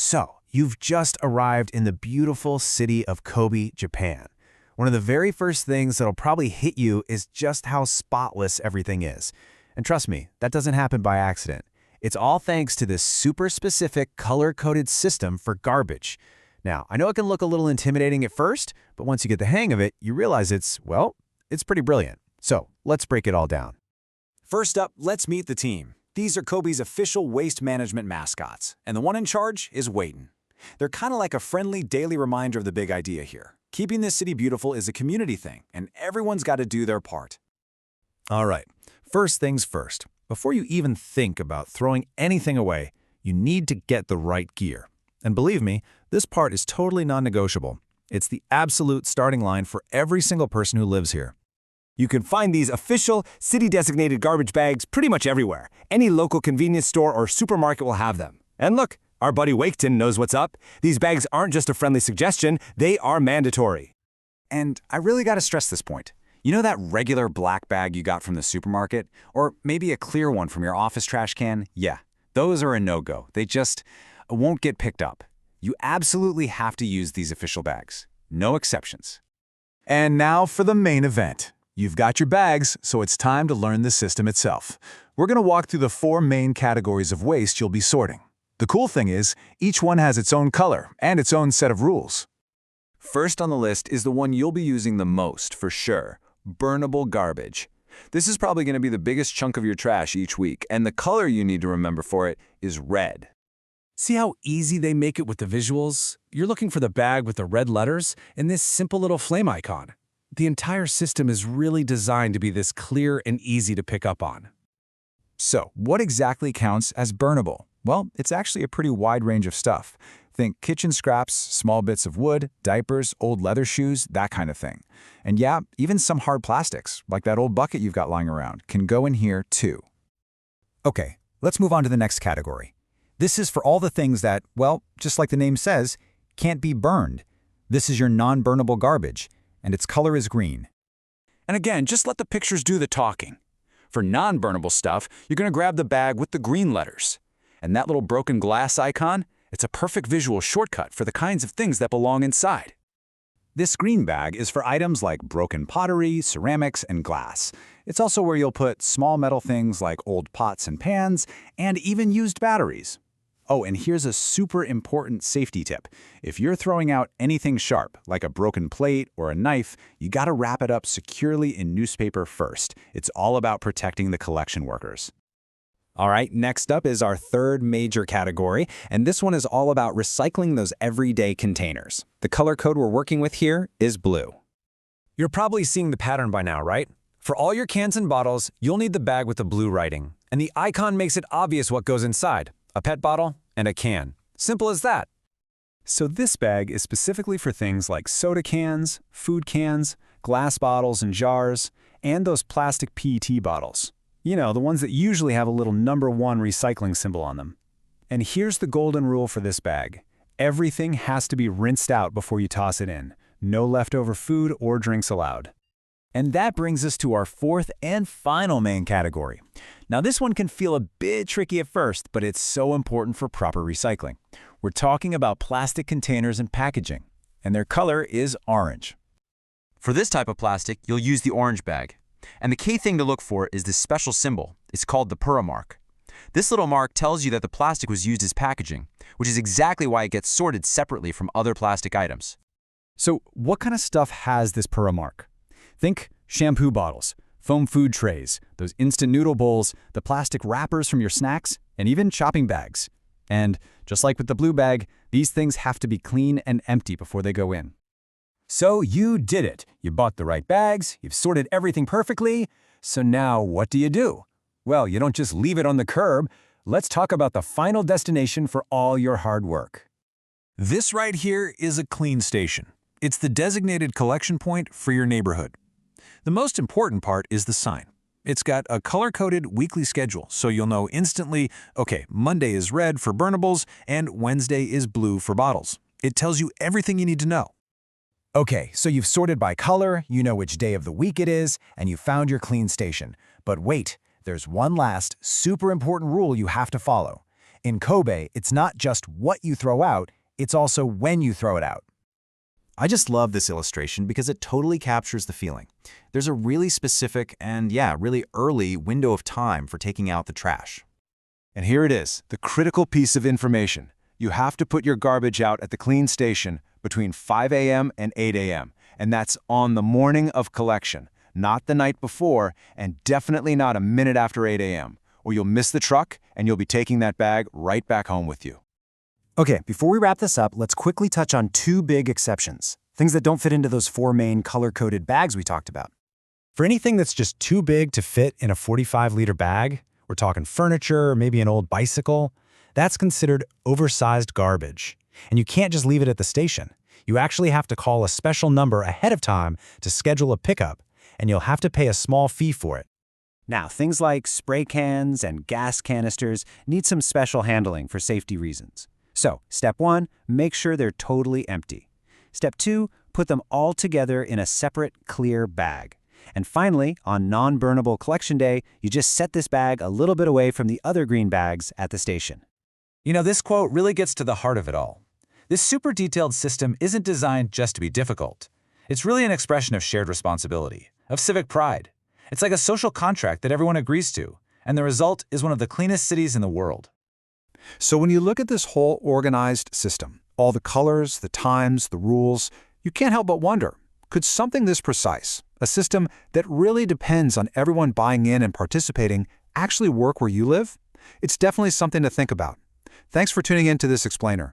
So, you've just arrived in the beautiful city of Kobe, Japan. One of the very first things that'll probably hit you is just how spotless everything is. And trust me, that doesn't happen by accident. It's all thanks to this super specific color-coded system for garbage. Now, I know it can look a little intimidating at first, but once you get the hang of it, you realize it's pretty brilliant. So, let's break it all down. First up, let's meet the team. These are Kobe's official waste management mascots, and the one in charge is Wayton. They're kind of like a friendly daily reminder of the big idea here. Keeping this city beautiful is a community thing, and everyone's got to do their part. All right, first things first. Before you even think about throwing anything away, you need to get the right gear. And believe me, this part is totally non-negotiable. It's the absolute starting line for every single person who lives here. You can find these official, city-designated garbage bags pretty much everywhere. Any local convenience store or supermarket will have them. And look, our buddy Waketon knows what's up. These bags aren't just a friendly suggestion, they are mandatory. And I really got to stress this point. You know that regular black bag you got from the supermarket? Or maybe a clear one from your office trash can? Yeah, those are a no-go. They just won't get picked up. You absolutely have to use these official bags. No exceptions. And now for the main event. You've got your bags, so it's time to learn the system itself. We're going to walk through the 4 main categories of waste you'll be sorting. The cool thing is, each one has its own color and its own set of rules. First on the list is the one you'll be using the most, for sure. Burnable garbage. This is probably going to be the biggest chunk of your trash each week, and the color you need to remember for it is red. See how easy they make it with the visuals? You're looking for the bag with the red letters and this simple little flame icon. The entire system is really designed to be this clear and easy to pick up on. So, what exactly counts as burnable? Well, it's actually a pretty wide range of stuff. Think kitchen scraps, small bits of wood, diapers, old leather shoes, that kind of thing. And yeah, even some hard plastics, like that old bucket you've got lying around, can go in here too. Okay, let's move on to the next category. This is for all the things that, well, just like the name says, can't be burned. This is your non-burnable garbage, and its color is green. And again, just let the pictures do the talking. For non-burnable stuff, you're going to grab the bag with the green letters. And that little broken glass icon, it's a perfect visual shortcut for the kinds of things that belong inside. This green bag is for items like broken pottery, ceramics, and glass. It's also where you'll put small metal things like old pots and pans, and even used batteries. Oh, and here's a super important safety tip. If you're throwing out anything sharp, like a broken plate or a knife, you gotta wrap it up securely in newspaper first. It's all about protecting the collection workers. All right, next up is our third major category, and this one is all about recycling those everyday containers. The color code we're working with here is blue. You're probably seeing the pattern by now, right? For all your cans and bottles, you'll need the bag with the blue writing. And the icon makes it obvious what goes inside. A PET bottle and a can. Simple as that. So this bag is specifically for things like soda cans, food cans, glass bottles and jars, and those plastic PET bottles. You know, the ones that usually have a little #1 recycling symbol on them. And here's the golden rule for this bag. Everything has to be rinsed out before you toss it in. No leftover food or drinks allowed. And that brings us to our 4th and final main category. Now this one can feel a bit tricky at first, but it's so important for proper recycling. We're talking about plastic containers and packaging, and their color is orange. For this type of plastic, you'll use the orange bag. And the key thing to look for is this special symbol. It's called the Pura mark. This little mark tells you that the plastic was used as packaging, which is exactly why it gets sorted separately from other plastic items. So what kind of stuff has this Pura mark? Think shampoo bottles, foam food trays, those instant noodle bowls, the plastic wrappers from your snacks, and even shopping bags. And just like with the blue bag, these things have to be clean and empty before they go in. So you did it. You bought the right bags, you've sorted everything perfectly. So now what do? Well, you don't just leave it on the curb. Let's talk about the final destination for all your hard work. This right here is a clean station. It's the designated collection point for your neighborhood. The most important part is the sign. It's got a color-coded weekly schedule, so you'll know instantly, okay, Monday is red for burnables and Wednesday is blue for bottles. It tells you everything you need to know. Okay, so you've sorted by color, you know which day of the week it is, and you found your clean station. But wait, there's one last, super important rule you have to follow. In Kobe, it's not just what you throw out, it's also when you throw it out. I just love this illustration because it totally captures the feeling. There's a really specific and, really early window of time for taking out the trash. And here it is, the critical piece of information. You have to put your garbage out at the clean station between 5 a.m. and 8 a.m., and that's on the morning of collection, not the night before, and definitely not a minute after 8 a.m., or you'll miss the truck and you'll be taking that bag right back home with you. Okay, before we wrap this up, let's quickly touch on two big exceptions, things that don't fit into those four main color-coded bags we talked about. For anything that's just too big to fit in a 45-liter bag, we're talking furniture, maybe an old bicycle, that's considered oversized garbage. And you can't just leave it at the station. You actually have to call a special number ahead of time to schedule a pickup, and you'll have to pay a small fee for it. Now, things like spray cans and gas canisters need some special handling for safety reasons. So, step 1, make sure they're totally empty. Step 2, put them all together in a separate, clear bag. And finally, on non-burnable collection day, you just set this bag a little bit away from the other green bags at the station. You know, this quote really gets to the heart of it all. This super detailed system isn't designed just to be difficult. It's really an expression of shared responsibility, of civic pride. It's like a social contract that everyone agrees to, and the result is one of the cleanest cities in the world. So when you look at this whole organized system, all the colors, the times, the rules, you can't help but wonder, could something this precise, a system that really depends on everyone buying in and participating, actually work where you live? It's definitely something to think about. Thanks for tuning in to this explainer.